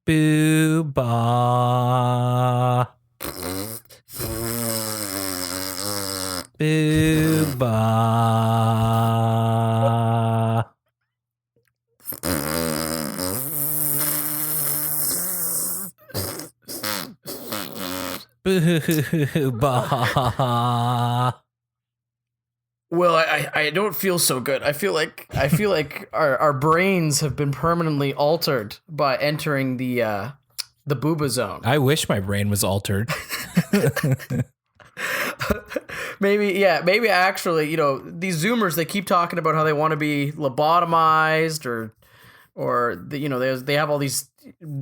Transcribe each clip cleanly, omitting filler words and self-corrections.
Boohbah. Boohbah. Boohbah. Well, I don't feel so good. I feel like our brains have been permanently altered by entering the Boohbah Zone. I wish my brain was altered. Maybe actually, these Zoomers, they keep talking about how they want to be lobotomized or they have all these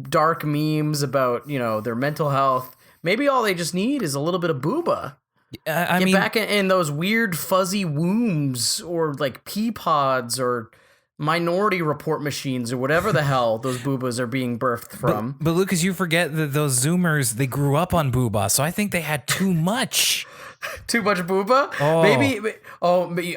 dark memes about, their mental health. Maybe all they just need is a little bit of Boohbah. Get back in those weird fuzzy wombs or like pea pods or Minority Report machines or whatever the hell those Boohbahs are being birthed from. But Lucas, you forget that those Zoomers, they grew up on Boohbah, so I think they had too much. Too much Boohbah? Oh. Maybe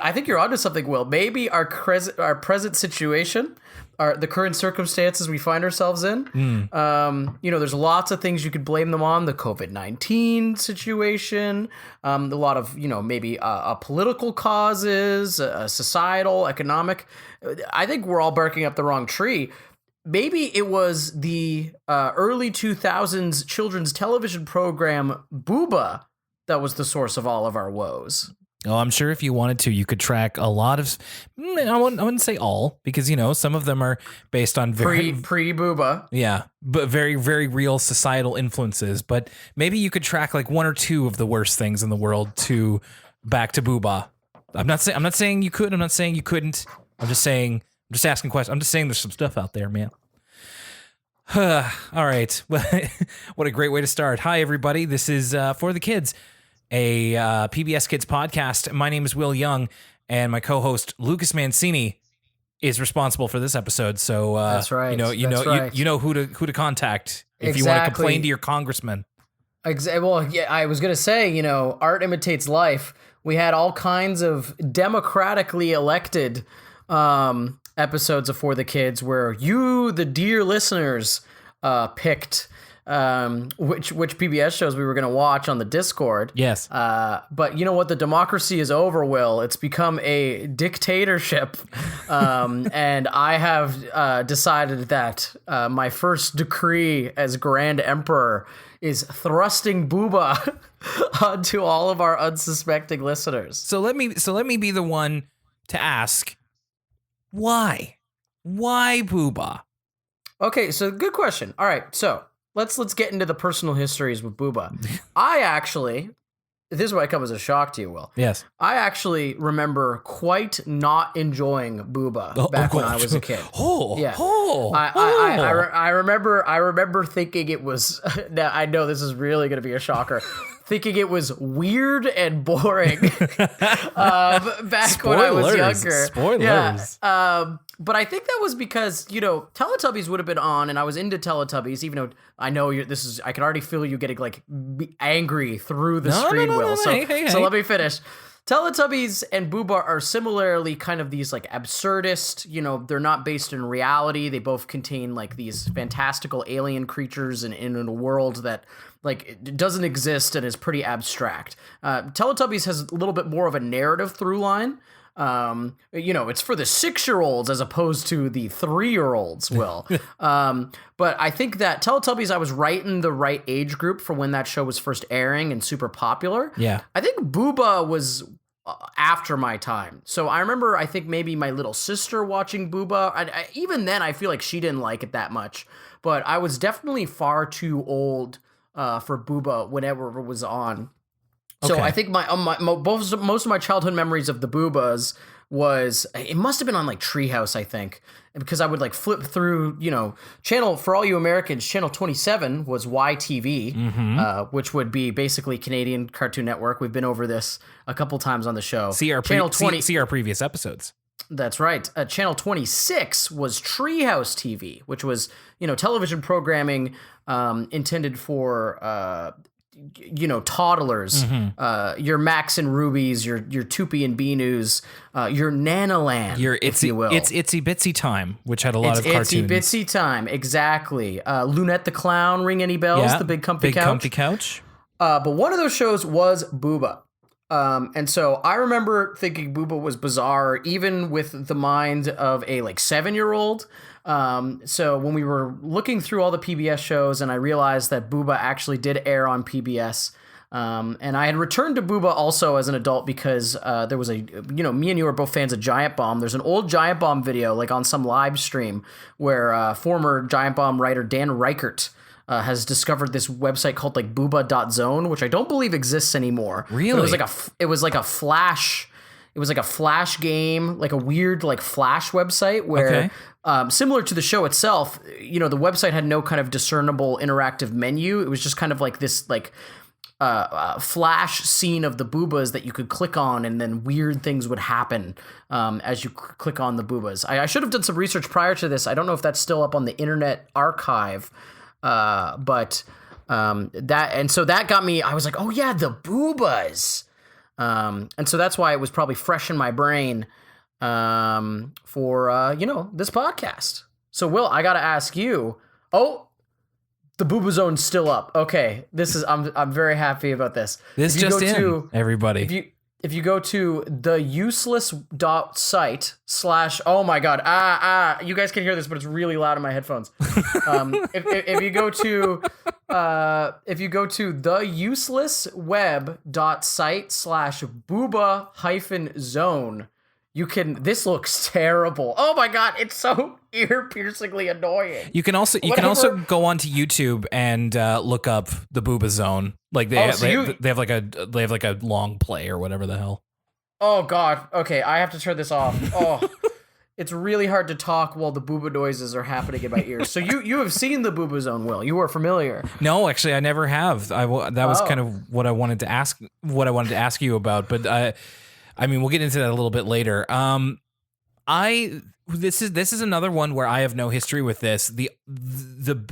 I think you're onto something, Will. Maybe our present situation, the current circumstances we find ourselves in, there's lots of things you could blame them on. The COVID-19 situation, a lot of, maybe political causes, societal, economic. I think we're all barking up the wrong tree. Maybe it was the early 2000s children's television program Boohbah that was the source of all of our woes. Oh, I'm sure if you wanted to, you could track a lot of, I wouldn't say all, because, some of them are based on pre-Boohbah. Yeah, but very, very real societal influences. But maybe you could track like one or two of the worst things in the world back to Boohbah. I'm not saying you could. I'm not saying you couldn't. I'm just asking questions. I'm just saying there's some stuff out there, man. All right. Well, what a great way to start. Hi, everybody. This is For the Kids, a PBS Kids podcast. My name is Will Young, and my co-host Lucas Mancini is responsible for this episode. So that's right. You know who to contact if you want to complain to your congressman. Well, yeah, I was gonna say, art imitates life. We had all kinds of democratically elected episodes of For the Kids where you, the dear listeners, picked which PBS shows we were going to watch on the Discord. Yes. But you know what? The democracy is over, Will. It's become a dictatorship. And I have decided that my first decree as Grand Emperor is thrusting Boohbah onto all of our unsuspecting listeners. So let me be the one to ask, why? Why Boohbah? Okay, so good question. All right, so let's get into the personal histories with Boohbah. I actually, this might come as a shock to you, Will. Yes. I actually remember quite not enjoying Boohbah back when I was a kid. I remember thinking it was. Now I know this is really going to be a shocker. Thinking it was weird and boring back when I was younger. Spoilers. Yeah. But I think that was because, Teletubbies would have been on, and I was into Teletubbies, even though I know I can already feel you getting angry through the screen, Will. So let me finish. Teletubbies and Boohbah are similarly kind of these absurdist, they're not based in reality. They both contain these fantastical alien creatures in a world that it doesn't exist and is pretty abstract. Teletubbies has a little bit more of a narrative through line. It's for the 6-year-olds as opposed to the 3-year-olds, Will. But I think that Teletubbies, I was right in the right age group for when that show was first airing and super popular. Yeah. I think Boohbah was after my time. So I remember, I think maybe my little sister watching Boohbah. Even then, I feel like she didn't like it that much. But I was definitely far too old for Boohbah whenever it was on. So I think most of my childhood memories of the Boohbahs was, it must have been on like Treehouse, I think, because I would like flip through, channel, for all you Americans, channel 27 was YTV, which would be basically Canadian Cartoon Network. We've been over this a couple times on the show. See our previous episodes. That's right. Channel 26 was Treehouse TV, which was, television programming intended for toddlers, your Max and Rubies, your Toopy and Beenus, your Nanaland, if you will. It's Itsy Bitsy Time, which had a lot of cartoons. Itsy Bitsy Time, exactly. Lunette the Clown, ring any bells? Yeah, the big comfy couch. But one of those shows was Boohbah. And so I remember thinking Boohbah was bizarre, even with the mind of a 7-year-old. So when we were looking through all the PBS shows and I realized that Boohbah actually did air on PBS, and I had returned to Boohbah also as an adult because there was me and you are both fans of Giant Bomb. There's an old Giant Bomb video on some live stream where former Giant Bomb writer Dan Reichert has discovered this website called Boohbah.zone, which I don't believe exists anymore. Really? But it was like a flash game, like a weird flash website where similar to the show itself, the website had no kind of discernible interactive menu. It was just kind of like this flash scene of the Boohbahs that you could click on, and then weird things would happen as you click on the Boohbahs. I should have done some research prior to this. I don't know if that's still up on the Internet Archive. But that got me, I was like, oh yeah, the Boohbahs. And so that's why it was probably fresh in my brain, for, this podcast. So Will, I got to ask you, the Boohbah Zone's still up. Okay. I'm very happy about this. This just in, everybody. If you go to the useless.site / oh my God, you guys can hear this, but it's really loud in my headphones. If you go to the uselessweb.site / Boohbah-zone, this looks terrible. Oh my God, it's so ear-piercingly annoying. You can also go onto YouTube and look up the Boohbah Zone. They have like a long play or whatever the hell. Oh God. Okay, I have to turn this off. Oh, it's really hard to talk while the Boohbah noises are happening in my ears. So you have seen the Boohbah Zone, Will? You are familiar? No, actually, I never have. That was kind of what I wanted to ask. What I wanted to ask you about, but we'll get into that a little bit later. This is another one where I have no history with this. The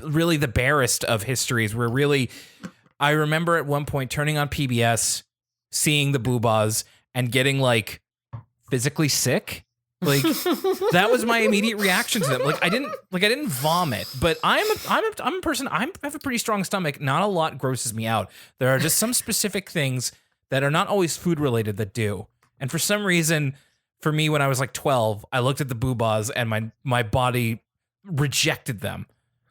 really the barest of histories were really. I remember at one point turning on PBS, seeing the Boohbahs, and getting physically sick. That was my immediate reaction to them. I didn't vomit, but I'm a person. I have a pretty strong stomach. Not a lot grosses me out. There are just some specific things that are not always food related that do. And for some reason, for me, when I was 12, I looked at the Boohbahs and my body rejected them.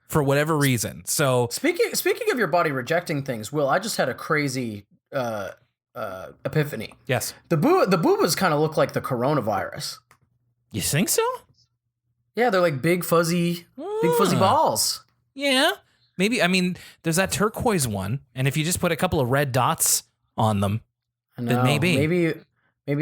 For whatever reason. So speaking of your body rejecting things, Will, I just had a crazy epiphany. Yes. The Boohbahs kind of look like the coronavirus. You think so? Yeah, they're like big fuzzy balls. Yeah. Maybe, there's that turquoise one, and if you just put a couple of red dots on them, then maybe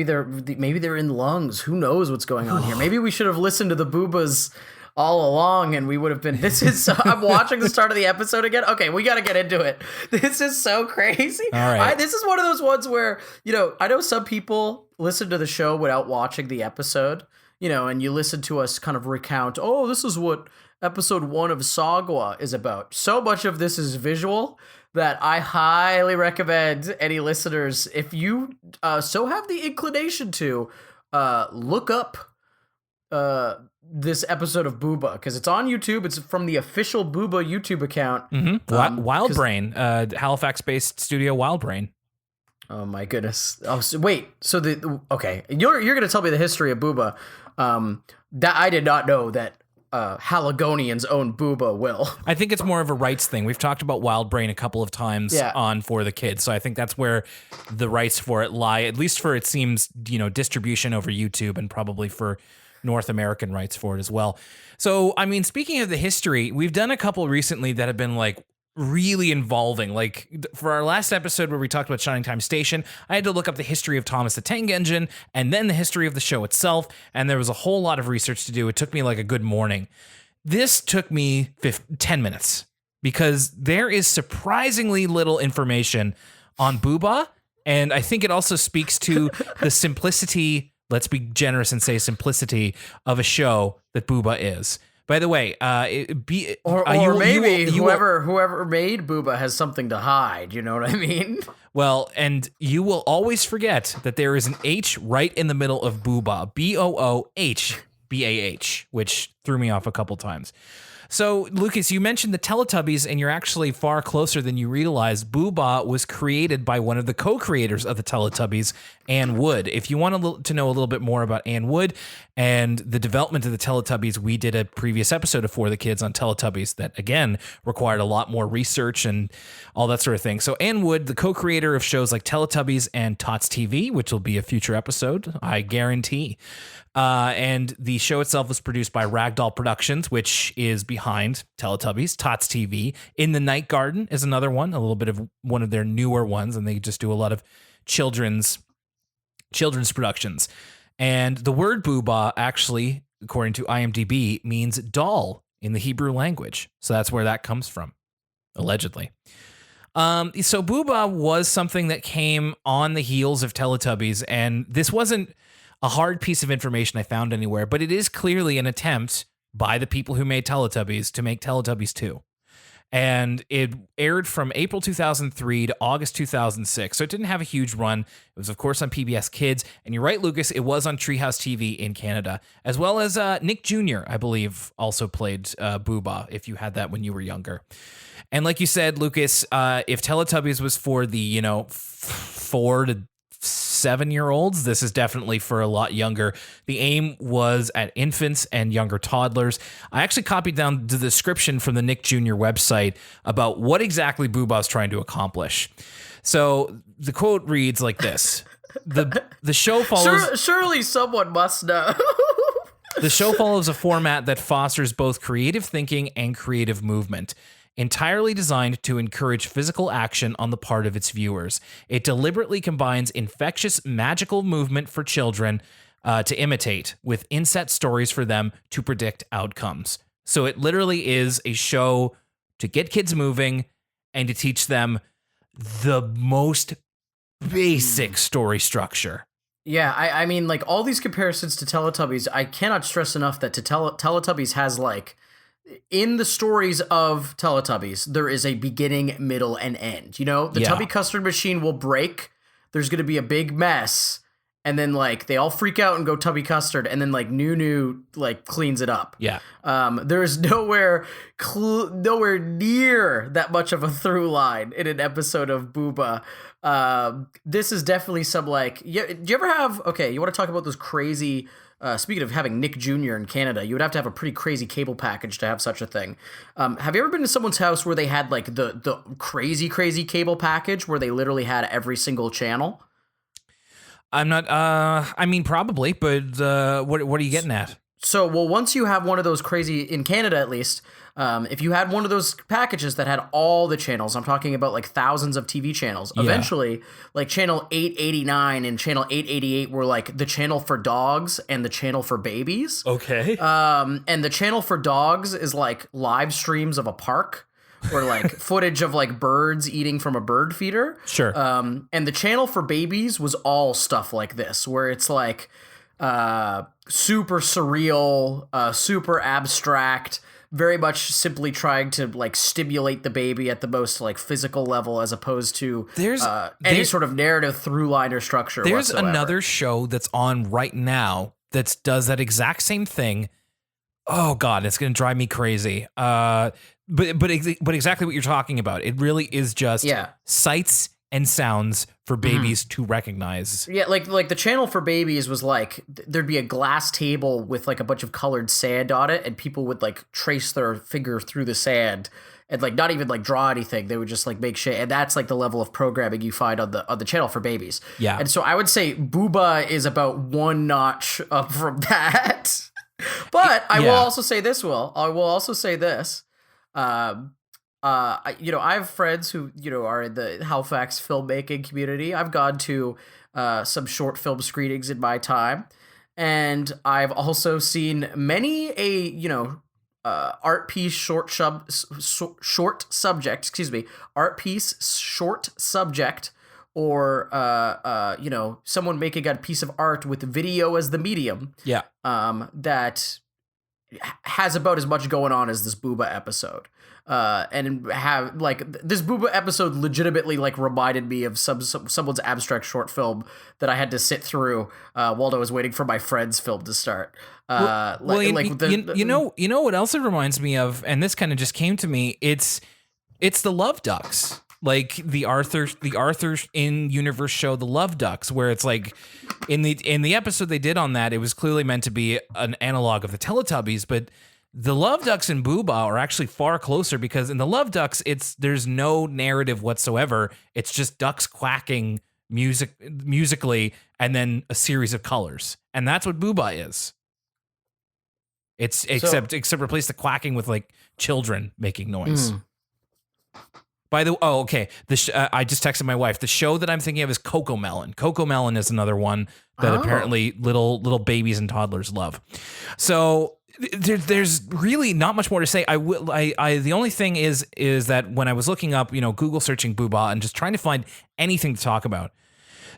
they're in lungs. Who knows what's going on here? Maybe we should have listened to the Boohbahs all along, and we would have been. I'm watching the start of the episode again. Okay, we got to get into it. This is so crazy. All right. This is one of those ones where, I know some people listen to the show without watching the episode, and you listen to us kind of recount, this is what episode 1 of Sagwa is about. So much of this is visual that I highly recommend any listeners, if you so have the inclination to, look up this episode of Boohbah, because it's on YouTube. It's from the official Boohbah YouTube account. Mm-hmm. Wildbrain, Halifax-based studio Wildbrain. Oh my goodness! Oh, so wait. So you're gonna tell me the history of Boohbah? That I did not know that Haligonian's own Boohbah will. I think it's more of a rights thing. We've talked about Wild Brain a couple of times on For the Kids, so I think that's where the rights for it lie, at least for, it seems, distribution over YouTube, and probably for North American rights for it as well. So, I mean, speaking of the history, we've done a couple recently that have been like really involving. Like for our last episode where we talked about Shining Time Station, I had to look up the history of Thomas the Tank Engine and then the history of the show itself, and there was a whole lot of research to do. It took me like a good morning. This took me 10 minutes because there is surprisingly little information on Boohbah, and I think it also speaks to the simplicity, let's be generous and say simplicity, of a show that Boohbah is. By the way, maybe whoever made Boohbah has something to hide. You know what I mean? Well, and you will always forget that there is an H right in the middle of Boohbah, BOOHBAH, which threw me off a couple times. So, Lucas, you mentioned the Teletubbies, and you're actually far closer than you realize. Boohbah was created by one of the co-creators of the Teletubbies, Ann Wood. If you want to know a little bit more about Ann Wood and the development of the Teletubbies, we did a previous episode of For the Kids on Teletubbies that, again, required a lot more research and all that sort of thing. So Ann Wood, the co-creator of shows like Teletubbies and Tots TV, which will be a future episode, I guarantee. And the show itself was produced by Ragdoll Productions, which is behind Teletubbies. Tots TV, In the Night Garden is another one, a little bit of one of their newer ones, and they just do a lot of children's productions. And the word Boohbah actually, according to IMDb, means doll in the Hebrew language. So that's where that comes from, allegedly. So Boohbah was something that came on the heels of Teletubbies, and this wasn't a hard piece of information I found anywhere, but it is clearly an attempt by the people who made Teletubbies to make Teletubbies 2. And it aired from April 2003 to August 2006, so it didn't have a huge run. It was, of course, on PBS Kids, and you're right, Lucas, it was on Treehouse TV in Canada, as well as Nick Jr., I believe, also played Boohbah, if you had that when you were younger. And like you said, Lucas, if Teletubbies was for the, 4 to 7-year-olds, this is definitely for a lot younger. The aim was at infants and younger toddlers. I actually copied down the description from the Nick Jr. website about what exactly Boohbah's trying to accomplish. So the quote reads like this: the show follows. Surely someone must know. The show follows a format that fosters both creative thinking and creative movement. Entirely designed to encourage physical action on the part of its viewers. It deliberately combines infectious, magical movement for children to imitate with inset stories for them to predict outcomes. So it literally is a show to get kids moving and to teach them the most basic story structure. Yeah, I mean, like, all these comparisons to Teletubbies, I cannot stress enough that Teletubbies has, like, in the stories of Teletubbies, there is a beginning, middle, and end. The Tubby Custard Machine will break. There's going to be a big mess. And then, like, they all freak out and go Tubby Custard. And then, like, Nunu, like, cleans it up. Yeah. There's nowhere near that much of a through line in an episode of Boohbah. This is definitely some, like... do you ever have... Okay, you want to talk about those crazy... speaking of having Nick Jr. in Canada, you would have to have a pretty crazy cable package to have such a thing. Have you ever been to someone's house where they had like the crazy cable package where they literally had every single channel? I'm not. I mean, probably, but what are you getting at? So, well, once you have one of those crazy, in Canada at least, if you had one of those packages that had all the channels, I'm talking about like thousands of TV channels, eventually, like channel 889 and channel 888 were like the channel for dogs and the channel for babies. Okay. And the channel for dogs is like live streams of a park or like footage of like birds eating from a bird feeder. Sure. And the channel for babies was all stuff like this, where it's like super surreal, super abstract, very much simply trying to like stimulate the baby at the most like physical level, as opposed to any sort of narrative through line or structure. There's whatsoever. another show that's on right now that does that exact same thing. Oh God, it's going to drive me crazy. But exactly what you're talking about. It really is just sights and sounds for babies to recognize. Yeah, like the channel for babies was like there'd be a glass table with like a bunch of colored sand on it, and people would like trace their finger through the sand and like not even like draw anything. They would just like make shit, and that's like the level of programming you find on the channel for babies. Yeah, and so I would say Boohbah is about one notch up from that. But I will also say this. I will also say this. I have friends who, are in the Halifax filmmaking community. I've gone to some short film screenings in my time, and I've also seen many art piece short subject, art piece short subject, or someone making a piece of art with video as the medium. Yeah. That has about as much going on as this Boohbah episode. And have like this Boohbah episode legitimately like reminded me of someone's abstract short film that I had to sit through while I was waiting for my friend's film to start. You know what else it reminds me of, and this kind of just came to me. It's the Love Ducks, like the Arthur in universe show, The Love Ducks, where it's like in the episode they did on that, it was clearly meant to be an analog of the Teletubbies, but the Love Ducks and Boohbah are actually far closer, because in the Love Ducks, there's no narrative whatsoever. It's just ducks quacking musically, and then a series of colors, and that's what Boohbah is. It's except replace the quacking with like children making noise. By the way, okay. I just texted my wife. The show that I'm thinking of is Cocomelon. Cocomelon is another one that apparently little babies and toddlers love. So there's really not much more to say. The only thing is that when I was looking up, Google searching Boohbah and just trying to find anything to talk about,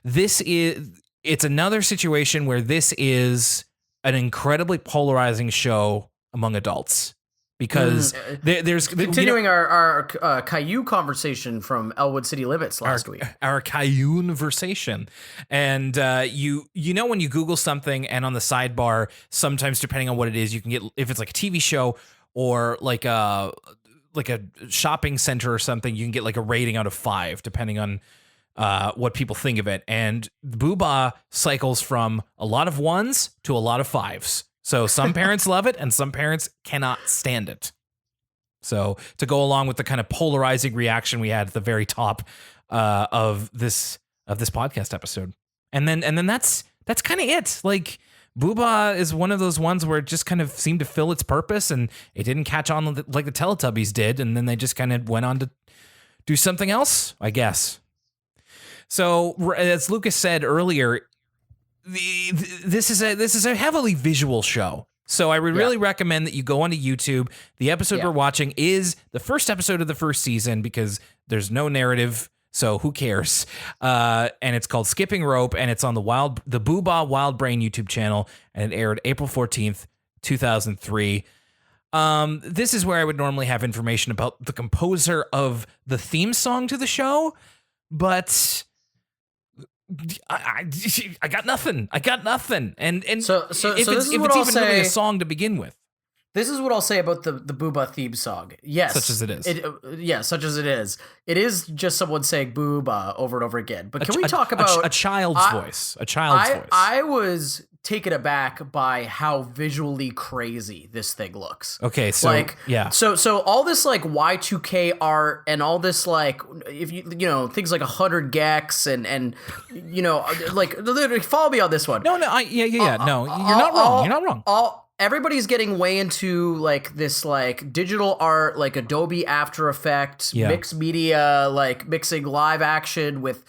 it's another situation where this is an incredibly polarizing show among adults. Because there's continuing our Caillou conversation from Elwood City Limits last week. Our Caillou conversation, and when you Google something, and on the sidebar, sometimes depending on what it is, you can get, if it's like a TV show or like a shopping center or something, you can get like a rating out of 5 depending on what people think of it. And Boohbah cycles from a lot of 1s to a lot of 5s. So some parents love it and some parents cannot stand it. So to go along with the kind of polarizing reaction we had at the very top of this podcast episode. And then that's kind of it. Like Boohbah is one of those ones where it just kind of seemed to fill its purpose, and it didn't catch on like the Teletubbies did, and then they just kind of went on to do something else, I guess. So as Lucas said earlier, this is a heavily visual show. So I would really recommend that you go onto YouTube. The episode we're watching is the first episode of the first season, because there's no narrative, so who cares? And it's called Skipping Rope, and it's on the Boohbah Wild Brain YouTube channel, and it aired April 14th, 2003. This is where I would normally have information about the composer of the theme song to the show, but I got nothing. And so if this it's is what I'll even say, really a song to begin with. This is what I'll say about the Boohbah theme song. Yes. Such as it is. Such as it is. It is just someone saying Boohbah over and over again. But can we talk about a child's voice? A child's voice. I was taken aback by how visually crazy this thing looks. Okay, so So all this like Y2K art and all this like, if you things like 100 gex and like literally follow me on this one. No, no, you're not wrong. You're not wrong. Everybody's getting way into like this like digital art, like Adobe After Effects, mixed media, like mixing live action with,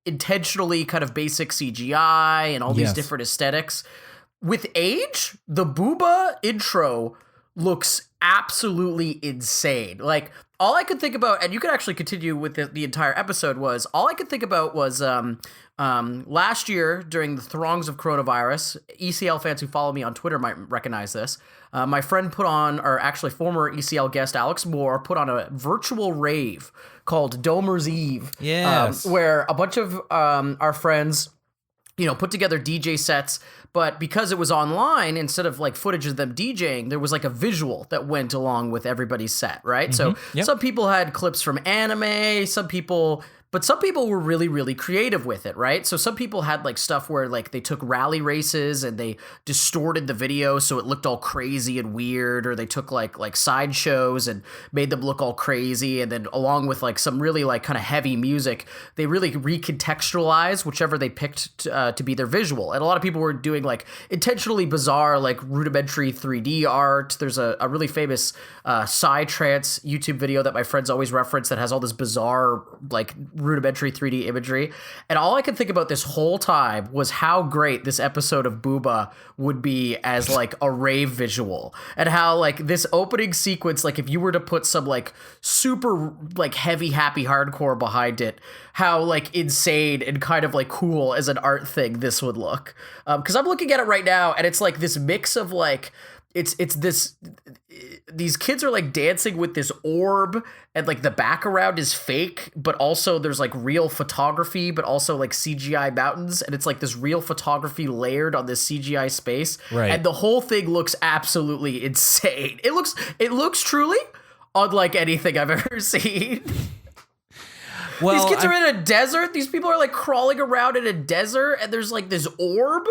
intentionally kind of basic CGI and all these different aesthetics. With age, the Boohbah intro looks absolutely insane. Like all I could think about, and you could actually continue with the entire episode, was all I could think about was last year during the throngs of coronavirus. ECL fans who follow me on Twitter might recognize this. My friend put on, or actually former ECL guest Alex Moore put on a virtual rave called Domer's Eve. Yes. Where a bunch of our friends put together DJ sets, but because it was online, instead of like footage of them DJing, there was like a visual that went along with everybody's set, right? So some people had clips from anime, but some people were really, really creative with it, right? So some people had like stuff where like they took rally races and they distorted the video so it looked all crazy and weird, or they took like sideshows and made them look all crazy, and then along with like some really like kind of heavy music, they really recontextualized whichever they picked to be their visual. And a lot of people were doing like intentionally bizarre, like rudimentary 3D art. There's a really famous psytrance YouTube video that my friends always reference that has all this bizarre like rudimentary 3D imagery. And all I could think about this whole time was how great this episode of Boohbah would be as like a rave visual, and how like this opening sequence, like if you were to put some like super like heavy happy hardcore behind it, how like insane and kind of like cool as an art thing this would look. Because I'm looking at it right now and it's like this mix of like these kids are like dancing with this orb, and like the background is fake, but also there's like real photography, but also like CGI mountains, and it's like this real photography layered on this CGI space. Right. And the whole thing looks absolutely insane. It looks truly unlike anything I've ever seen. Well, these kids are in a desert. These people are like crawling around in a desert, and there's like this orb.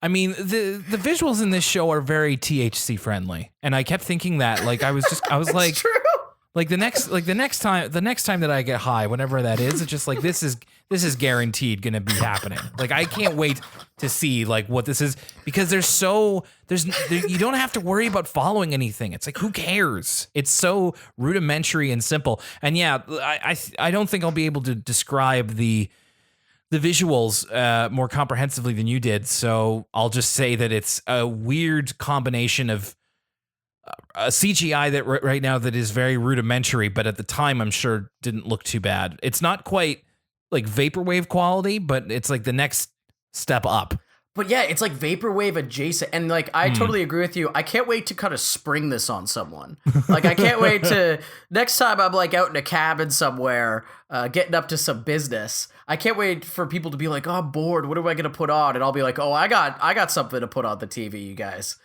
I mean, the visuals in this show are very THC friendly, and I kept thinking that. Like, I was like, true. Like the next time that I get high, whenever that is, it's just like this is guaranteed gonna be happening. Like, I can't wait to see like what this is, because you don't have to worry about following anything. It's like, who cares? It's so rudimentary and simple. And yeah, I don't think I'll be able to describe the visuals more comprehensively than you did. So I'll just say that it's a weird combination of a CGI that right now that is very rudimentary, but at the time I'm sure didn't look too bad. It's not quite like vaporwave quality, but it's like the next step up. But yeah, it's like vaporwave adjacent. And like, I totally agree with you. I can't wait to kind of spring this on someone. Like, I can't wait to next time I'm like out in a cabin somewhere, getting up to some business. I can't wait for people to be like, oh, I'm bored. What am I going to put on? And I'll be like, oh, I got something to put on the TV, you guys.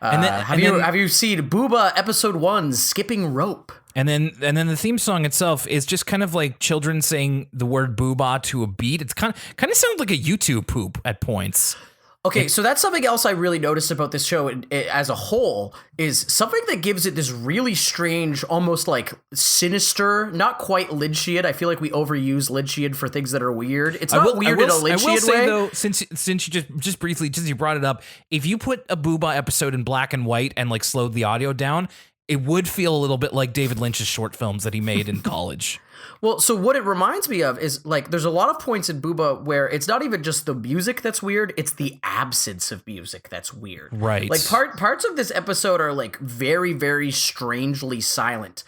Have you seen Boohbah episode 1, Skipping Rope? And then the theme song itself is just kind of like children saying the word Boohbah to a beat. It's kind of sounds like a YouTube poop at points. Okay, so that's something else I really noticed about this show as a whole, is something that gives it this really strange, almost like sinister, not quite Lynchian. I feel like we overuse Lynchian for things that are weird. It's not weird in a Lynchian way. I will say, though, since you just briefly, since you brought it up, if you put a Boohbah episode in black and white and like slowed the audio down, it would feel a little bit like David Lynch's short films that he made in college. Well, so what it reminds me of is, like, there's a lot of points in Boohbah where it's not even just the music that's weird, it's the absence of music that's weird. Right. Like, parts of this episode are, like, very, very strangely silent.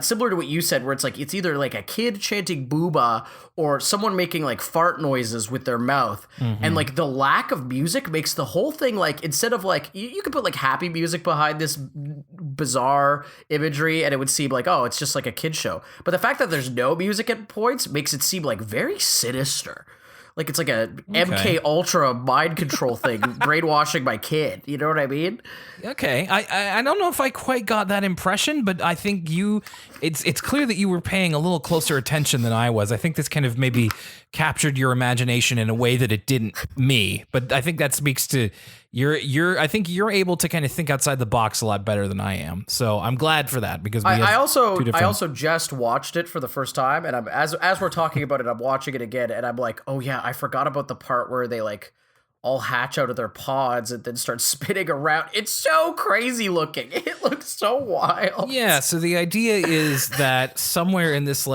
Similar to what you said, where it's, like, it's either, like, a kid chanting Boohbah or someone making, like, fart noises with their mouth. Mm-hmm. And, like, the lack of music makes the whole thing, like, instead of, like, you could put, like, happy music behind this bizarre imagery and it would seem like, oh, it's just like a kid show. But the fact that there's no music at points makes it seem like very sinister. Like it's like a MK Ultra mind control thing, brainwashing my kid. You know what I mean? Okay. I don't know if I quite got that impression, but I think it's clear that you were paying a little closer attention than I was. I think this kind of maybe captured your imagination in a way that it didn't me. But I think that speaks to I think you're able to kind of think outside the box a lot better than I am. So I'm glad for that, because I also just watched it for the first time, and I'm as we're talking about it, I'm watching it again, and I'm like, oh yeah, I forgot about the part where they like all hatch out of their pods and then start spinning around. It's so crazy looking. It looks so wild. Yeah. So the idea is that somewhere in this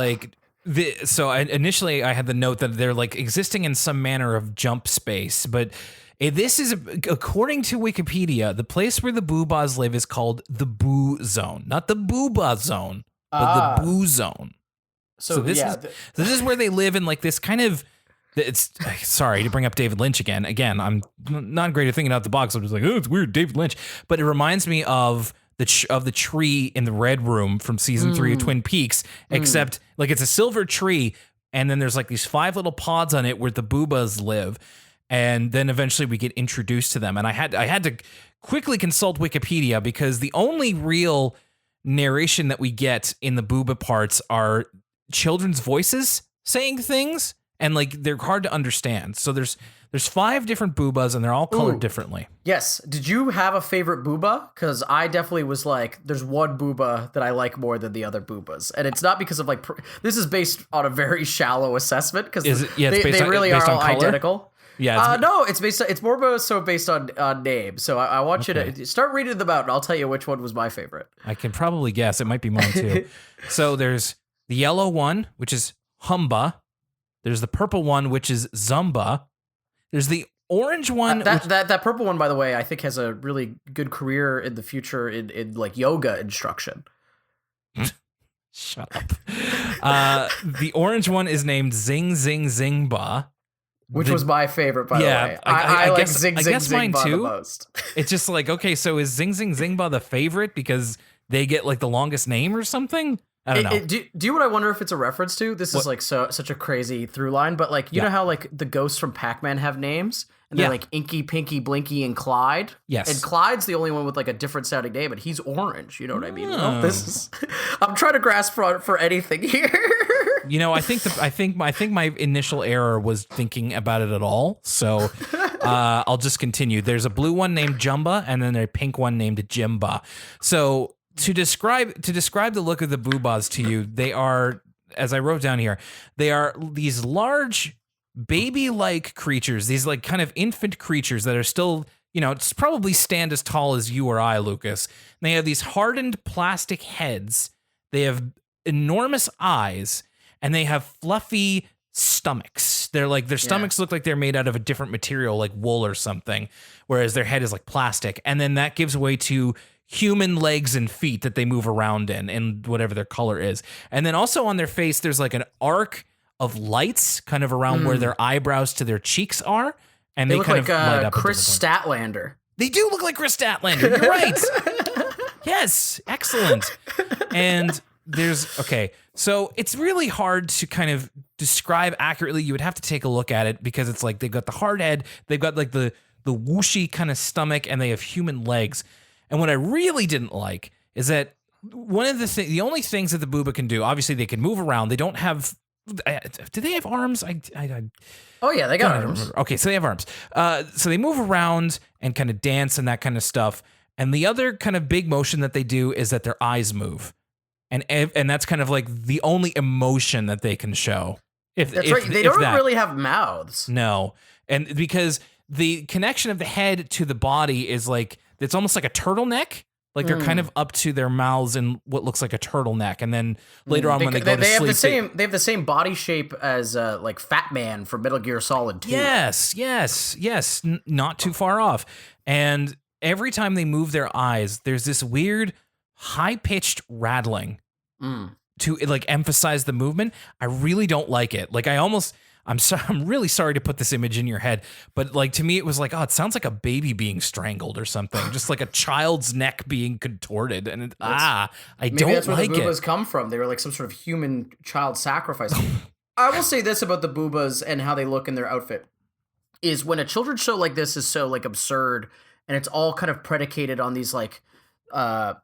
initially I had the note that they're like existing in some manner of jump space, but this is, according to Wikipedia, the place where the Boohbahs live is called the Boo Zone, not the Boohbah Zone, but the Boo Zone. So this is where they live in like this kind of. It's sorry to bring up David Lynch again. Again, I'm not great at thinking out the box. I'm just like, oh, it's weird, David Lynch. But it reminds me of the tree in the Red Room from season 3 of Twin Peaks, except like it's a silver tree, and then there's like these 5 little pods on it where the Boohbahs live, and then eventually we get introduced to them. And I had to quickly consult Wikipedia because the only real narration that we get in the Boohbah parts are children's voices saying things, and like they're hard to understand. So there's 5 different Boohbahs, and they're all colored differently. Yes. Did you have a favorite Boohbah? Because I definitely was like, there's one Boohbah that I like more than the other Boohbahs, and it's not because of like this is based on a very shallow assessment because they really are all identical. Yeah. No, it's more so based on name. So I want you to start reading them out, and I'll tell you which one was my favorite. I can probably guess. It might be mine too. So there's the yellow one, which is Humba. There's the purple one, which is Zumba. There's the orange one. That purple one, by the way, I think has a really good career in the future in like yoga instruction. Shut up. The orange one is named Zing Zing Zingba. Which was my favorite, by the way. I like Zing Zing Zingba the most. It's just like, okay, so is Zing Zing Zingba the favorite because they get like the longest name or something? I don't know. Do you know what I wonder if it's a reference to? This is like such a crazy through line, but like, you know how like the ghosts from Pac-Man have names? And they're like Inky, Pinky, Blinky, and Clyde? Yes. And Clyde's the only one with like a different sounding name, and he's orange. You know what I mean? Well, this is I'm trying to grasp for anything here. You know, I think my initial error was thinking about it at all. So I'll just continue. There's a blue one named Jumba, and then a pink one named Jimba. So to describe the look of the Boohbahs to you, they are, as I wrote down here, they are these large baby-like creatures, these like kind of infant creatures that are still, you know, it's probably stand as tall as you or I, Lucas. And they have these hardened plastic heads. They have enormous eyes, and they have fluffy stomachs. They're like, their stomachs look like they're made out of a different material, like wool or something, whereas their head is like plastic. And then that gives way to human legs and feet that they move around in, and whatever their color is. And then also on their face, there's like an arc of lights kind of around where their eyebrows to their cheeks are. And they look kind like of light up. Chris Statlander. They do look like Chris Statlander. You're right. Yes. Excellent. And so it's really hard to kind of describe accurately. You would have to take a look at it because it's like they've got the hard head, they've got like the whooshy kind of stomach, and they have human legs. And what I really didn't like is that one of the only things that the Boohbah can do, obviously they can move around. They don't have, do they have arms? Oh yeah, they got arms. Okay, so they have arms. So they move around and kind of dance and that kind of stuff. And the other kind of big motion that they do is that their eyes move. And that's kind of like the only emotion that they can show. That's right. They don't really have mouths. No. And because the connection of the head to the body is like, it's almost like a turtleneck. Like they're kind of up to their mouths in what looks like a turtleneck. And then later on when they go to sleep. They have the same body shape as like Fat Man from Metal Gear Solid 2. Yes. Not too far off. And every time they move their eyes, there's this weird high-pitched rattling to like emphasize the movement. I really don't like it. Like I'm really sorry to put this image in your head, but like to me it was like, oh, it sounds like a baby being strangled or something, just like a child's neck being contorted, and I don't like it. Maybe that's where the Boohbahs come from. They were like some sort of human child sacrifice. I will say this about the Boohbahs and how they look in their outfit is when a children's show like this is so like absurd and it's all kind of predicated on these like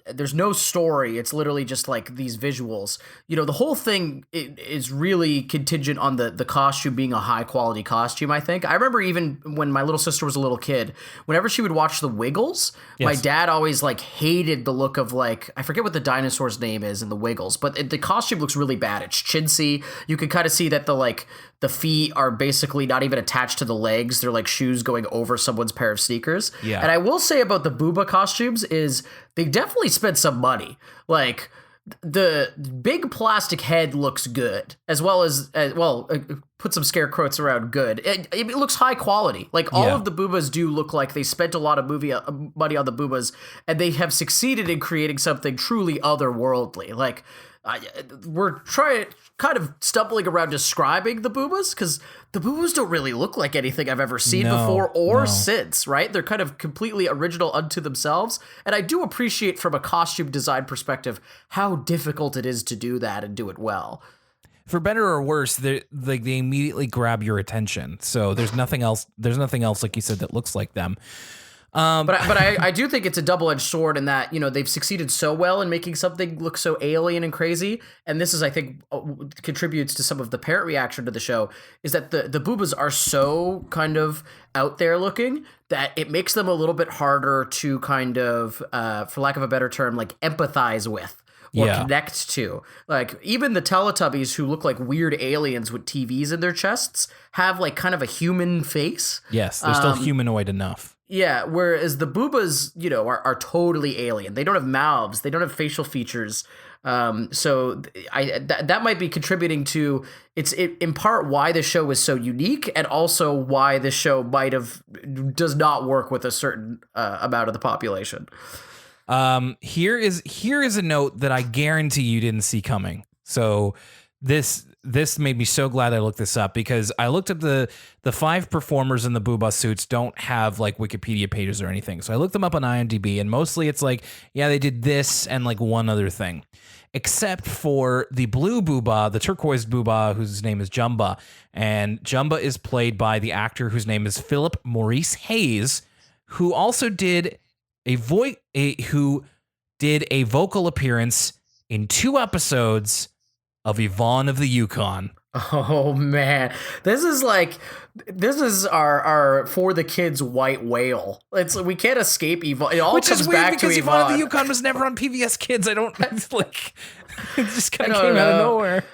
there's no story. It's literally just like these visuals. You know, the whole thing is really contingent on the costume being a high quality costume, I think. I remember even when my little sister was a little kid, whenever she would watch The Wiggles, my dad always like hated the look of like, I forget what the dinosaur's name is in The Wiggles, but the costume looks really bad. It's chintzy. You can kind of see that the feet are basically not even attached to the legs. They're like shoes going over someone's pair of sneakers. Yeah. And I will say about the Boohbah costumes is they definitely spent some money. Like the big plastic head looks good, as well as put some scare quotes around good. It looks high quality. Like all of the Boohbahs do look like they spent a lot of money on the Boohbahs, and they have succeeded in creating something truly otherworldly. Like we're kind of stumbling around describing the Boohbahs because the Boohbahs don't really look like anything I've ever seen before or since, right? They're kind of completely original unto themselves. And I do appreciate from a costume design perspective how difficult it is to do that and do it well. for better or worse, they immediately grab your attention. So there's nothing else. There's nothing else, like you said, that looks like them. But I do think it's a double-edged sword in that, you know, they've succeeded so well in making something look so alien and crazy. And this is, I think, contributes to some of the parent reaction to the show, is that the Boohbahs are so kind of out there looking that it makes them a little bit harder to kind of, for lack of a better term, like empathize with. Or connect to. Like, even the Teletubbies, who look like weird aliens with TVs in their chests, have like kind of a human face. Yes, they're still humanoid enough. Yeah, whereas the Boohbahs, you know, are totally alien. They don't have mouths. They don't have facial features. So that might be contributing to in part why the show is so unique, and also why the show does not work with a certain amount of the population. Here is a note that I guarantee you didn't see coming. So this made me so glad I looked this up, because I looked up the 5 performers in the Boohbah suits don't have like Wikipedia pages or anything. So I looked them up on IMDb, and mostly it's like, yeah, they did this and like one other thing, except for the blue Boohbah, the turquoise Boohbah, whose name is Jumba. And Jumba is played by the actor whose name is Philip Maurice Hayes, who also did a vocal appearance in 2 episodes of Yvonne of the Yukon. Oh man, this is our for the kids white whale. We can't escape Yvonne. It all Which comes is weird back because to Yvonne of the Yukon was never on PBS Kids. I don't like. It just kind of came out of nowhere.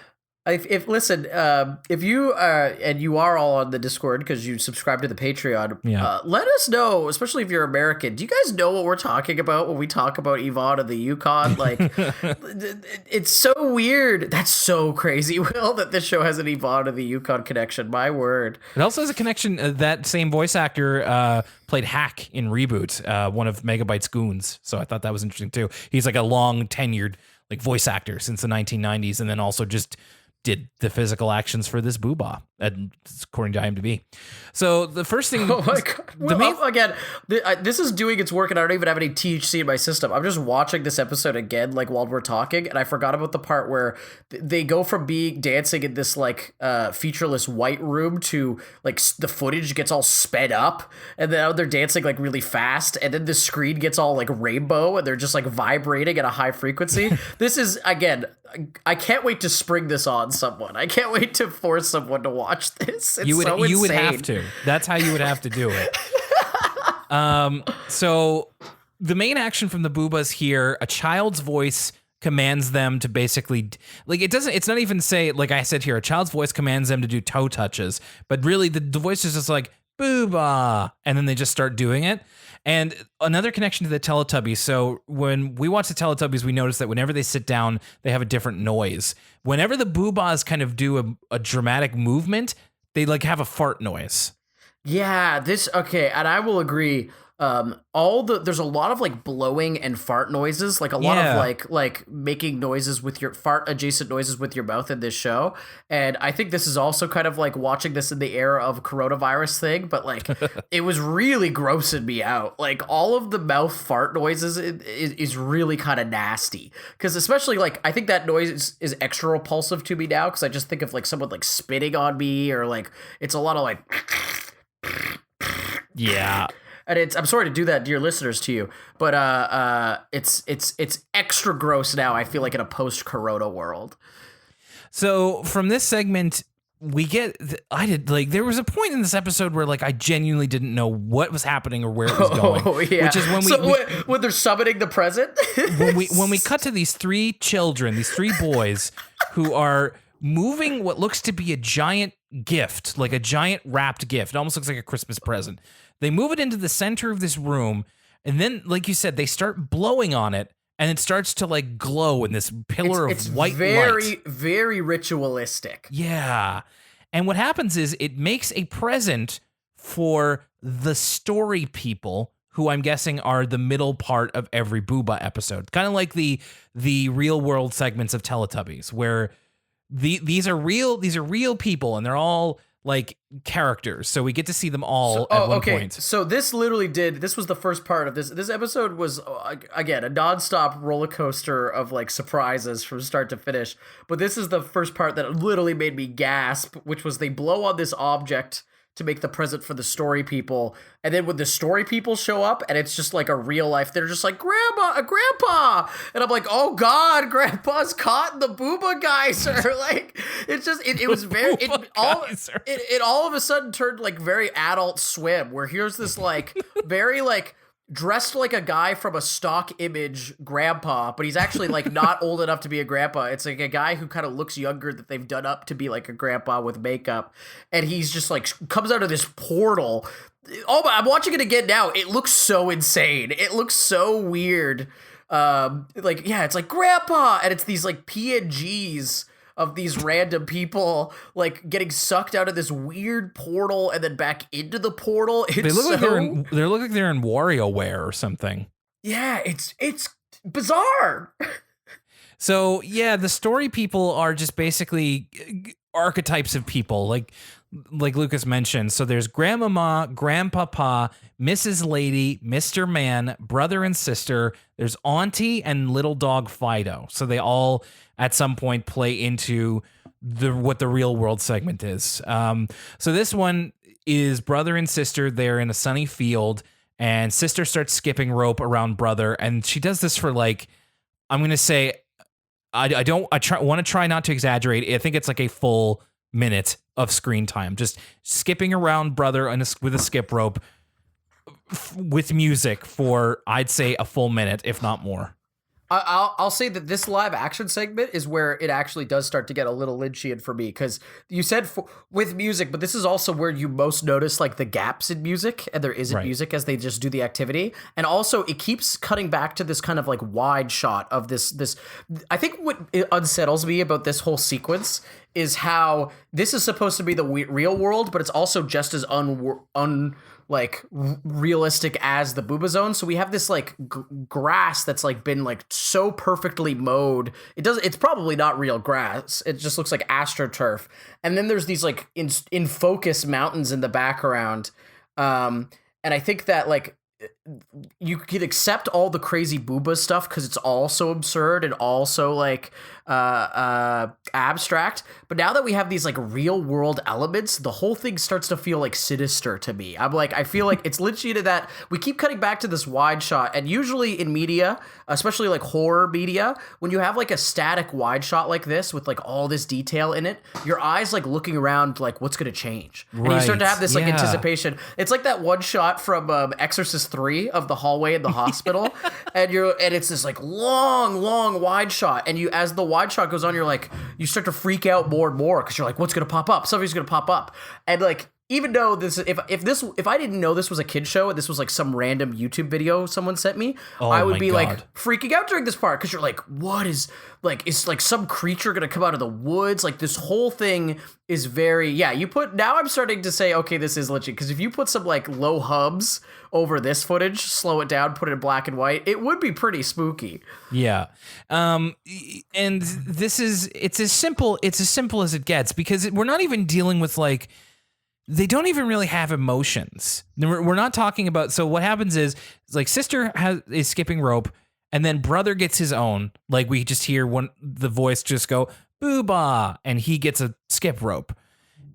If you and you are all on the Discord because you subscribe to the Patreon, let us know, especially if you're American. Do you guys know what we're talking about when we talk about Yvonne of the Yukon? Like, it's so weird. That's so crazy, Will, that this show has an Yvonne of the Yukon connection. My word. It also has a connection. That same voice actor played Hack in Reboot, one of Megabyte's goons. So I thought that was interesting too. He's like a long tenured like voice actor since the 1990s, and then also just did the physical actions for this Boohbah, according to IMDb. So the first thing, oh my god, this is doing its work, and I don't even have any THC in my system. I'm just watching this episode again, like while we're talking, and I forgot about the part where they go from being dancing in this like featureless white room to like the footage gets all sped up, and then they're dancing like really fast, and then the screen gets all like rainbow, and they're just like vibrating at a high frequency. This is, again, I can't wait to spring this on someone. I can't wait to force someone to watch this. It's so insane. You would have to. That's how you would have to do it. So the main action from the Boohbahs here, a child's voice commands them to basically, like, it's not even say, like I said here, a child's voice commands them to do toe touches, but really the voice is just like, Boohbah, and then they just start doing it. And another connection to the Teletubbies. So when we watch the Teletubbies, we notice that whenever they sit down, they have a different noise. Whenever the Boohbahs kind of do a dramatic movement, they like have a fart noise. Yeah, okay, and I will agree. There's a lot of like blowing and fart noises, like a lot of like making noises with your fart adjacent noises with your mouth in this show. And I think this is also kind of like watching this in the era of coronavirus thing, but like it was really grossing me out. Like all of the mouth fart noises is really kind of nasty, because especially like I think that noise is extra repulsive to me now, because I just think of like someone like spitting on me, or like it's a lot of like yeah. And I'm sorry to do that, dear listeners, to you, but it's extra gross now, I feel like, in a post-corona world. So from this segment, we get there was a point in this episode where like I genuinely didn't know what was happening or where it was going. Oh, yeah. Which is when they're summoning the present. when we cut to these 3 children, these 3 boys who are moving what looks to be a giant gift, like a giant wrapped gift. It almost looks like a Christmas present. They move it into the center of this room, and then, like you said, they start blowing on it, and it starts to like glow in this pillar of white light. It's very ritualistic. Yeah. And what happens is it makes a present for the story people, who I'm guessing are the middle part of every Boohbah episode. Kind of like the real world segments of Teletubbies, where these are real people, and they're all like characters, so we get to see them all at one point. So this was the first part of this episode was again a nonstop roller coaster of like surprises from start to finish, but this is the first part that literally made me gasp, which was they blow on this object to make the present for the story people, and then when the story people show up and it's just like a real life, they're just like grandpa, and I'm like, oh god, grandpa's caught in the Boohbah geyser. Like it's just it was very it all of a sudden turned like very Adult Swim, where here's this like very like dressed like a guy from a stock image grandpa, but he's actually like not old enough to be a grandpa. It's like a guy who kind of looks younger that they've done up to be like a grandpa with makeup. And he's just like comes out of this portal. Oh, I'm watching it again now. It looks so insane. It looks so weird. It's like grandpa, and it's these like PNGs of these random people like getting sucked out of this weird portal and then back into the portal. They look like they're in WarioWare or something. Yeah, it's bizarre. So yeah, the story people are just basically archetypes of people, like Lucas mentioned. So there's Grandmama, Grandpapa, Mrs. Lady, Mr. Man, brother and sister. There's Auntie and little dog Fido. So they all at some point play into what the real world segment is. So this one is brother and sister. They're in a sunny field, and sister starts skipping rope around brother, and she does this for like, I'm gonna say, I want to try not to exaggerate. I think it's like a full minute of screen time, just skipping around brother with a skip rope with music for, I'd say, a full minute, if not more. I'll say that this live action segment is where it actually does start to get a little Lynchian for me, because you said with music, but this is also where you most notice like the gaps in music, and there isn't music as they just do the activity. And also it keeps cutting back to this kind of like wide shot of this. I think what unsettles me about this whole sequence is how this is supposed to be the real world, but it's also just as realistic as the Boohbah Zone. So we have this like grass that's like been like so perfectly mowed. It's probably not real grass. It just looks like AstroTurf. And then there's these like in focus mountains in the background. And I think that like you could accept all the crazy Boohbah stuff because it's all so absurd and also like abstract. But now that we have these like real world elements, the whole thing starts to feel like sinister to me. I feel like it's literally that we keep cutting back to this wide shot, and usually in media, especially like horror media, when you have like a static wide shot like this with like all this detail in it, your eyes like looking around like what's gonna change, and you start to have this like anticipation. It's like that one shot from Exorcist 3 of the hallway in the hospital, and it's this like long wide shot, and as the wide shot goes on, you start to freak out more and more because you're like, what's gonna pop up? Something's gonna pop up, and like, even though if I didn't know this was a kid show and this was like some random YouTube video someone sent me, I would be like freaking out during this part because you're like, what is like, is like some creature gonna come out of the woods? Like this whole thing is very now I'm starting to say, okay, this is legit, because if you put some like low hubs over this footage, slow it down, put it in black and white, it would be pretty spooky. Yeah. And it's as simple as it gets, because we're not even dealing with like, they don't even really have emotions. We're not talking about. So what happens is like sister is skipping rope, and then brother gets his own. Like we just hear the voice just go Boohbah, and he gets a skip rope.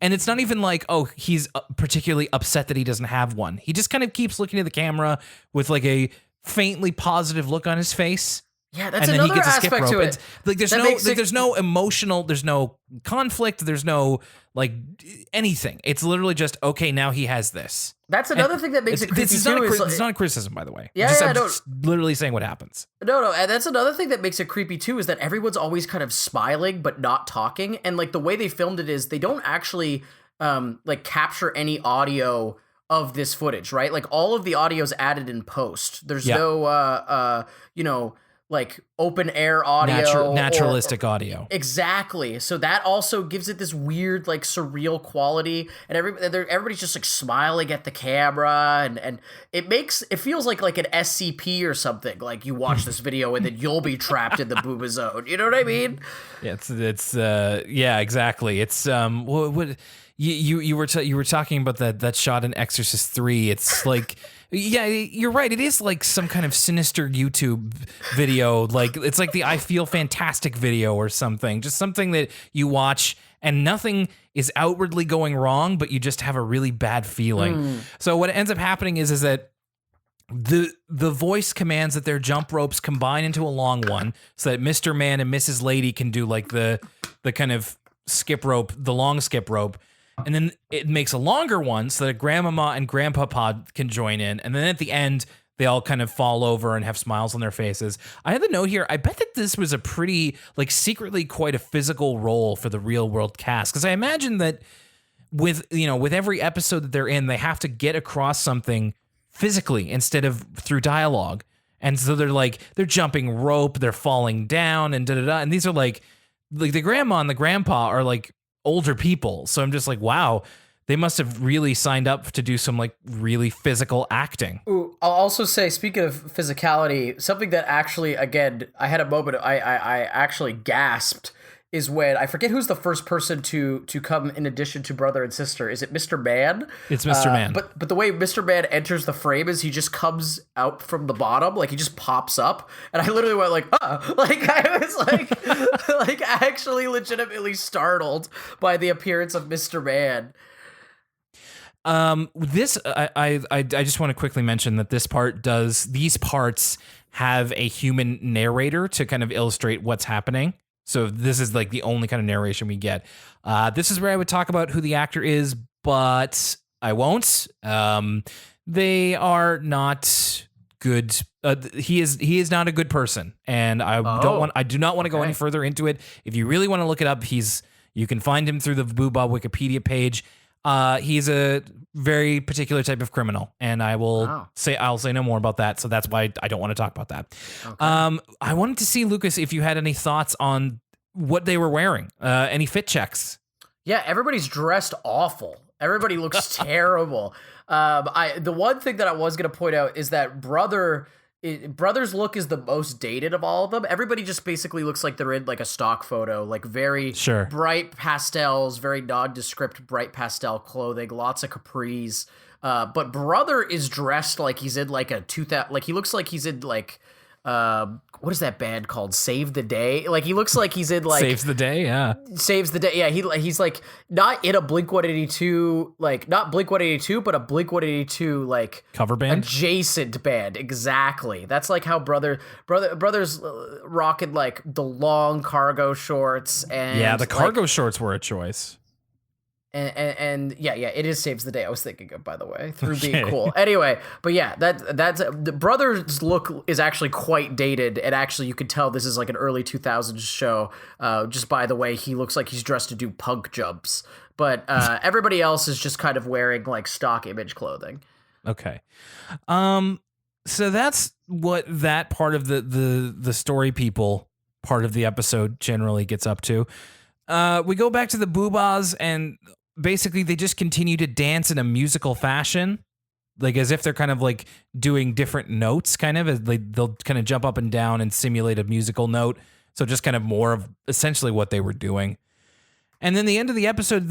And it's not even like, oh, he's particularly upset that he doesn't have one. He just kind of keeps looking at the camera with like a faintly positive look on his face. Yeah, that's another aspect to it. Like there's no emotional, there's no conflict, there's no like anything. It's literally just, okay, now he has this. That's another thing that makes it creepy it's not a criticism, by the way. I'm just literally saying what happens. No, and that's another thing that makes it creepy too, is that everyone's always kind of smiling but not talking, and like the way they filmed it is they don't actually like capture any audio of this footage, right? Like all of the audio's added in post. There's no like open air audio, naturalistic audio. Exactly. So that also gives it this weird like surreal quality, and everybody's just like smiling at the camera, and it feels like an SCP or something. Like you watch this video and then you'll be trapped in the Boohbah Zone. You know what I mean? Yeah, it's exactly. It's you were talking about that shot in Exorcist 3. It's like, yeah, you're right. It is like some kind of sinister YouTube video. Like it's like the I Feel Fantastic video or something. Just something that you watch and nothing is outwardly going wrong, but you just have a really bad feeling. So what ends up happening is that the voice commands that their jump ropes combine into a long one so that Mr. Man and Mrs. Lady can do like the kind of skip rope, the long skip rope. And then it makes a longer one so that Grandmama and Grandpapa can join in. And then at the end, they all kind of fall over and have smiles on their faces. I have a note here. I bet that this was a pretty, like, secretly quite a physical role for the real world cast. Because I imagine that with every episode that they're in, they have to get across something physically instead of through dialogue. And so they're jumping rope, they're falling down, and da-da-da. And these are like the grandma and the grandpa are like older people. So I'm just like, wow, they must have really signed up to do some like really physical acting. Ooh, I'll also say, speaking of physicality, something that actually, again, I had a moment I actually gasped is when I forget who's the first person to come in addition to brother and sister. Is it Mr. Man? It's Mr. Man. But the way Mr. Man enters the frame is he just comes out from the bottom, like he just pops up, and I literally went like, like I was like, like actually legitimately startled by the appearance of Mr. Man. This I just want to quickly mention that these parts have a human narrator to kind of illustrate what's happening. So this is like the only kind of narration we get. This is where I would talk about who the actor is, but I won't. They are not good. He is not a good person, and I do not want to go any further into it. If you really want to look it up, you can find him through the Boohbah Wikipedia page. He's a very particular type of criminal, and I'll say no more about that. So that's why I don't want to talk about that. Okay. I wanted to see, Lucas, if you had any thoughts on what they were wearing, any fit checks. Yeah, everybody's dressed awful. Everybody looks terrible. The one thing that I was going to point out is that Brother's look is the most dated of all of them. Everybody just basically looks like they're in like a stock photo, like very bright pastels, very nondescript bright pastel clothing, lots of capris. But Brother is dressed like he's in like a 2000, like he looks like he's in like what is that band called? Save the Day? Like he looks like he's in like Saves the Day, yeah. Saves the Day. Yeah, he's like not in a Blink-182, like not Blink-182, but a Blink-182 like cover band, adjacent band. Exactly. That's like how Brother's rocking like the long cargo shorts, and yeah, the cargo shorts were a choice. And yeah, it is Saves the Day. I was thinking of, by the way, through being cool. Anyway, but yeah, that's the Brother's look is actually quite dated, and actually you could tell this is like an early 2000s show, just by the way he looks like he's dressed to do punk jumps. But everybody else is just kind of wearing like stock image clothing. Okay. So that's what that part of the story people part of the episode generally gets up to. We go back to the Boohbahs, and basically they just continue to dance in a musical fashion, like as if they're kind of like doing different notes, kind of as they'll kind of jump up and down and simulate a musical note. So just kind of more of essentially what they were doing. And then the end of the episode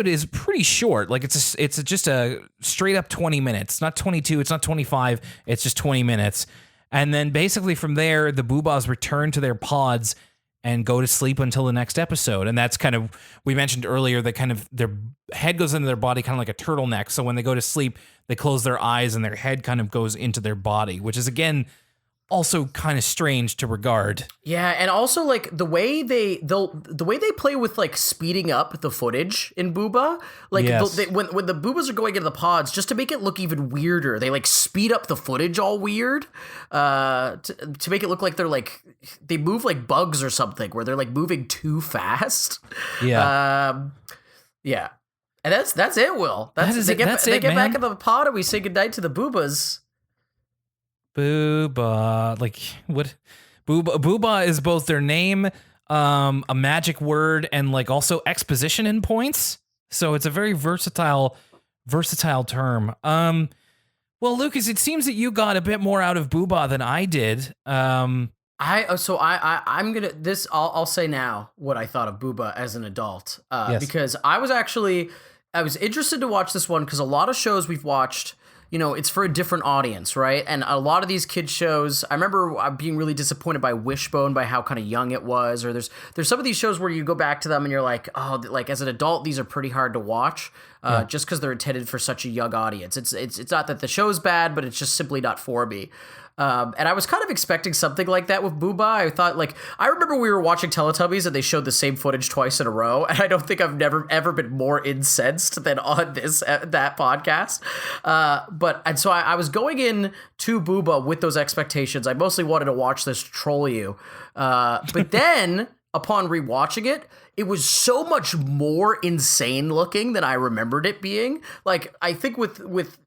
is pretty short. Like it's just a straight up 20 minutes, not 22, it's not 25, it's just 20 minutes. And then basically from there, the Boohbahs return to their pods and go to sleep until the next episode. And that's kind of, we mentioned earlier that kind of their head goes into their body kind of like a turtleneck. So when they go to sleep, they close their eyes and their head kind of goes into their body, which is again also kind of strange to regard. Yeah, and also like the way they play with like speeding up the footage in Boohbah, like when the Boohbahs are going into the pods, just to make it look even weirder, they like speed up the footage all weird, to make it look like they move like bugs or something, where they're like moving too fast. Yeah. Yeah. And that's it, Will. They get back in the pod and we say goodnight to the Boohbahs. Boohbah, like what? Boohbah is both their name, a magic word, and like also exposition in points. So it's a very versatile term. Well, Lucas, it seems that you got a bit more out of Boohbah than I did. I'm gonna I'll say now what I thought of Boohbah as an adult, because I was actually I was interested to watch this one because a lot of shows we've watched, you know, it's for a different audience, right? And a lot of these kids shows, I remember being really disappointed by Wishbone, by how kind of young it was. Or there's some of these shows where you go back to them and you're like, oh, like as an adult, these are pretty hard to watch, just because they're intended for such a young audience. It's not that the show's bad, but it's just simply not for me. And I was kind of expecting something like that with Boohbah. I thought, like, I remember we were watching Teletubbies and they showed the same footage twice in a row. And I don't think I've never ever been more incensed than on that podcast. And so I was going in to Boohbah with those expectations. I mostly wanted to watch this troll you. But then upon rewatching it, it was so much more insane looking than I remembered it being. Like, I think with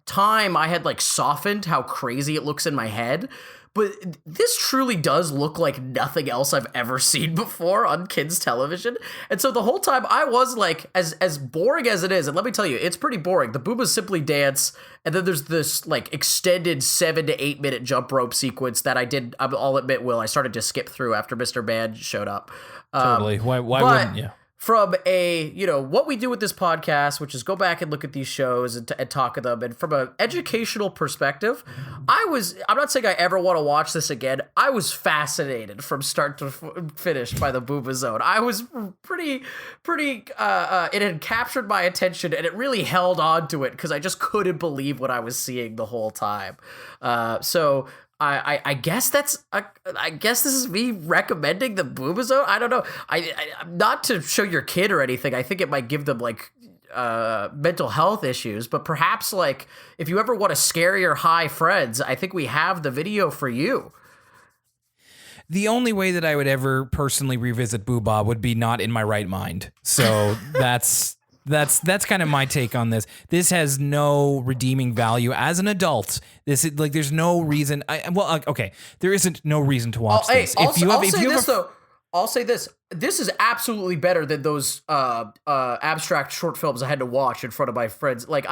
time I had like softened how crazy it looks in my head, but this truly does look like nothing else I've ever seen before on kids television. And so the whole time I was like, as boring as it is, and let me tell you, it's pretty boring. The Boohbahs simply dance, and then there's this like extended 7 to 8 minute jump rope sequence that I'll admit, Will, I started to skip through after Mr. Band showed up. Totally. Why wouldn't you? From what we do with this podcast, which is go back and look at these shows and talk of them. And from an educational perspective, I'm not saying I ever want to watch this again. I was fascinated from start to finish by the Boohbah Zone. I was pretty, it had captured my attention and it really held on to it because I just couldn't believe what I was seeing the whole time. So I guess I guess this is me recommending the Boohbah Zone. I don't know. I'm not to show your kid or anything. I think it might give them like mental health issues, but perhaps like if you ever want to scare your high friends, I think we have the video for you. The only way that I would ever personally revisit Boohbah would be not in my right mind. So that's kind of my take on this. This has no redeeming value as an adult. This is like, there's no reason. There isn't no reason to watch this. I'll say this. This is absolutely better than those abstract short films I had to watch in front of my friends. Like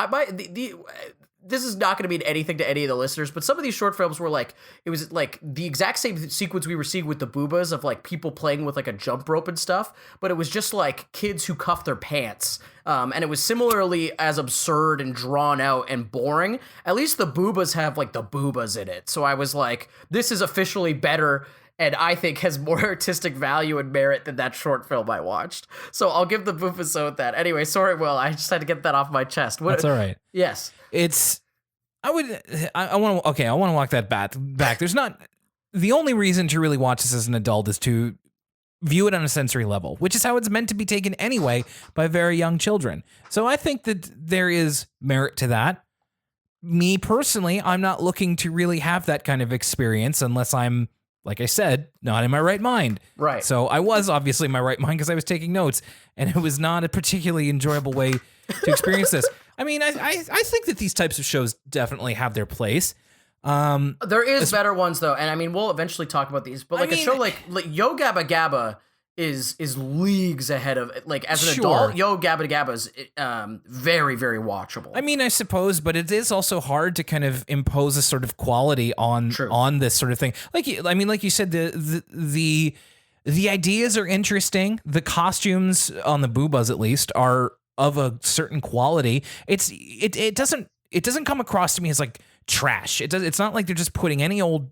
this is not going to mean anything to any of the listeners, but some of these short films were like, it was like the exact same sequence we were seeing with the Boohbahs of like people playing with like a jump rope and stuff, but it was just like kids who cuff their pants. And it was similarly as absurd and drawn out and boring. At least the Boohbahs have like the Boohbahs in it. So I was like, this is officially better and I think has more artistic value and merit than that short film I watched. So I'll give the Boohbah Zone that. Anyway, sorry, Will, I just had to get that off my chest. That's all right. Yes. I want to walk that back. There's not, the only reason to really watch this as an adult is to view it on a sensory level, which is how it's meant to be taken anyway by very young children. So I think that there is merit to that. Me personally, I'm not looking to really have that kind of experience unless I'm, like I said, not in my right mind. Right. So I was obviously in my right mind because I was taking notes, and it was not a particularly enjoyable way to experience this. I mean, I think that these types of shows definitely have their place. There is better ones though, and I mean, we'll eventually talk about these. But like a show like Yo Gabba Gabba is leagues ahead of, like, as an adult, Yo Gabba Gabba is very, very watchable. I mean, I suppose, but it is also hard to kind of impose a sort of quality on this sort of thing. Like you said, the ideas are interesting. The costumes on the Boohbahs, at least, are of a certain quality. It doesn't come across to me as like trash. It's not like they're just putting any old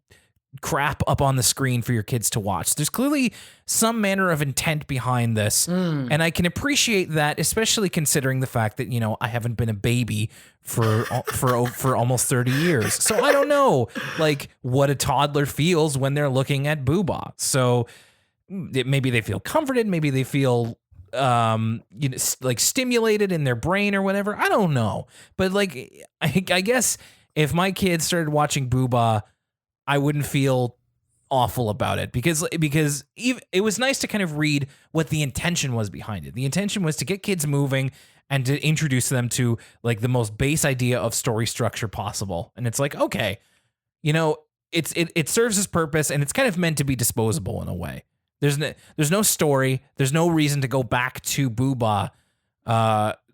crap up on the screen for your kids to watch. There's clearly some manner of intent behind this, and I can appreciate that, especially considering the fact that, you know, I haven't been a baby for almost 30 years. So I don't know like what a toddler feels when they're looking at Boohbah. So maybe they feel comforted, maybe they feel like stimulated in their brain or whatever. I don't know. But like I guess if my kids started watching Boohbah, I wouldn't feel awful about it because it was nice to kind of read what the intention was behind it. The intention was to get kids moving and to introduce them to like the most base idea of story structure possible. And it's like, okay, you know, it serves its purpose and it's kind of meant to be disposable in a way. There's no story. There's no reason to go back to Boohbah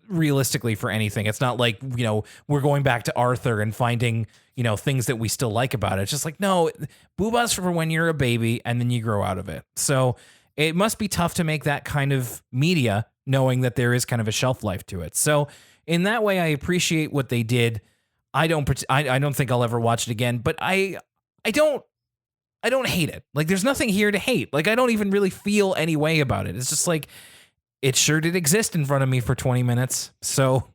realistically for anything. It's not like, you know, we're going back to Arthur and finding, you know, things that we still like about it. It's just like, no, Boohbah's for when you're a baby and then you grow out of it. So it must be tough to make that kind of media knowing that there is kind of a shelf life to it. So in that way, I appreciate what they did. I don't think I'll ever watch it again, but I don't hate it. Like, there's nothing here to hate. Like, I don't even really feel any way about it. It's just like, it sure did exist in front of me for 20 minutes. So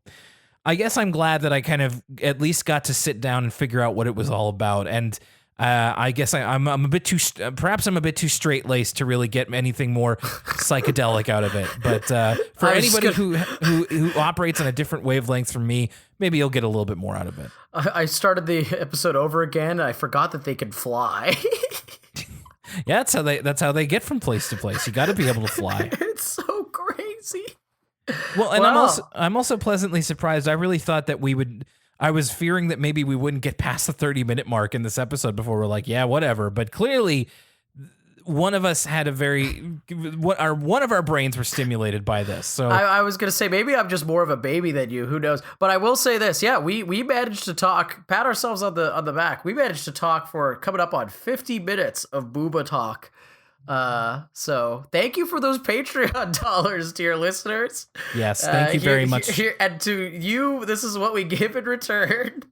I guess I'm glad that I kind of at least got to sit down and figure out what it was all about. And I guess I'm a bit too, perhaps I'm a bit too straight-laced to really get anything more psychedelic out of it. But for anybody who operates on a different wavelength from me, maybe you'll get a little bit more out of it. I started the episode over again, and I forgot that they could fly. Yeah, that's how they get from place to place. You got to be able to fly. It's so crazy. Well, and I'm also pleasantly surprised. I really thought that I was fearing that maybe we wouldn't get past the 30-minute mark in this episode before we're like, yeah, whatever. But clearly, one of us had one of our brains were stimulated by this. So I was gonna say, maybe I'm just more of a baby than you. Who knows? But I will say this: yeah, we managed to talk. Pat ourselves on the back. We managed to talk for coming up on 50 minutes of Boohbah talk. So thank you for those Patreon dollars, dear listeners. Yes, thank you very much. And to you, this is what we give in return.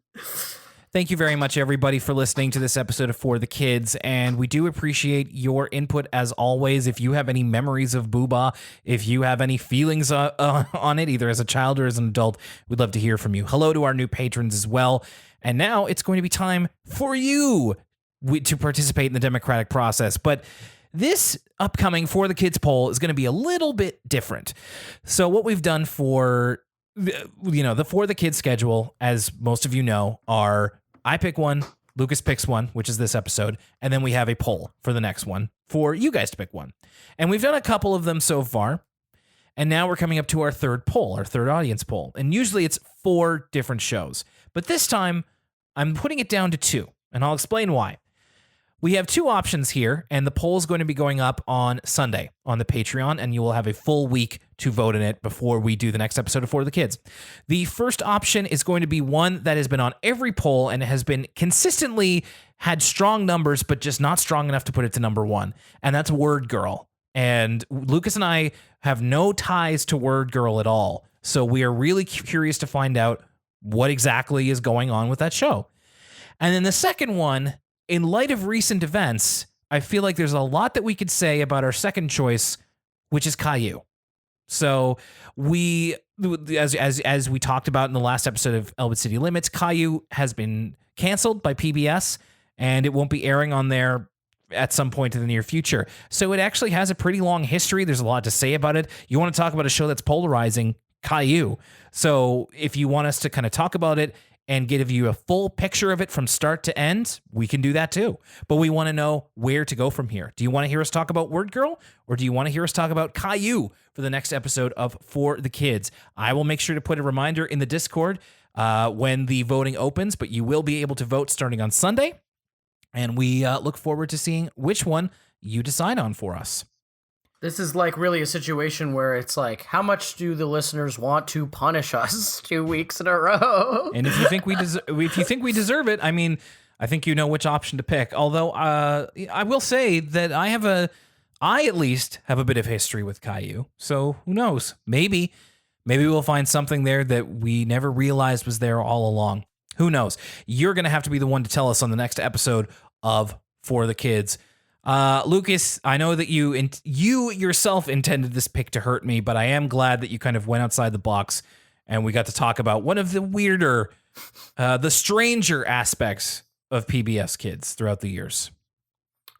Thank you very much, everybody, for listening to this episode of For the Kids, and we do appreciate your input as always. If you have any memories of Boohbah, if you have any feelings on it, either as a child or as an adult, we'd love to hear from you. Hello to our new patrons as well. And now it's going to be time for you to participate in the democratic process. But this upcoming For the Kids poll is going to be a little bit different. So what we've done for the For the Kids schedule, as most of you know, are I pick one, Lucas picks one, which is this episode, and then we have a poll for the next one for you guys to pick one. And we've done a couple of them so far, and now we're coming up to our third poll, our third audience poll. And usually it's 4 different shows, but this time I'm putting it down to 2, and I'll explain why. We have 2 options here, and the poll is going to be going up on Sunday on the Patreon, and you will have a full week to vote in it before we do the next episode of For the Kids. The first option is going to be one that has been on every poll and has been consistently had strong numbers, but just not strong enough to put it to number 1, and that's Word Girl. And Lucas and I have no ties to Word Girl at all, so we are really curious to find out what exactly is going on with that show. And then the second one, in light of recent events, I feel like there's a lot that we could say about our second choice, which is Caillou. So we, as we talked about in the last episode of Elwood City Limits, Caillou has been canceled by PBS, and it won't be airing on there at some point in the near future. So it actually has a pretty long history. There's a lot to say about it. You want to talk about a show that's polarizing, Caillou. So if you want us to kind of talk about it and give you a full picture of it from start to end, we can do that too. But we want to know where to go from here. Do you want to hear us talk about Word Girl, or do you want to hear us talk about Caillou for the next episode of For the Kids? I will make sure to put a reminder in the Discord when the voting opens, but you will be able to vote starting on Sunday. And we look forward to seeing which one you decide on for us. This is like really a situation where it's like, how much do the listeners want to punish us 2 weeks in a row? And if you think we deserve it, I mean, I think you know which option to pick. Although I will say that I at least have a bit of history with Caillou. So who knows? Maybe we'll find something there that we never realized was there all along. Who knows? You're going to have to be the one to tell us on the next episode of For the Kids. Lucas, I know that you yourself intended this pick to hurt me, but I am glad that you kind of went outside the box and we got to talk about one of the weirder, the stranger aspects of PBS Kids throughout the years.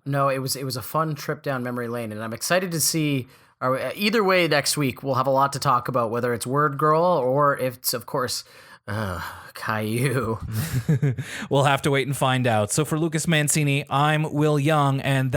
No, it was a fun trip down memory lane, and I'm excited to see. Either way, next week we'll have a lot to talk about, whether it's Word Girl or if it's, of course, Caillou. We'll have to wait and find out. So for Lucas Mancini, I'm Will Young, and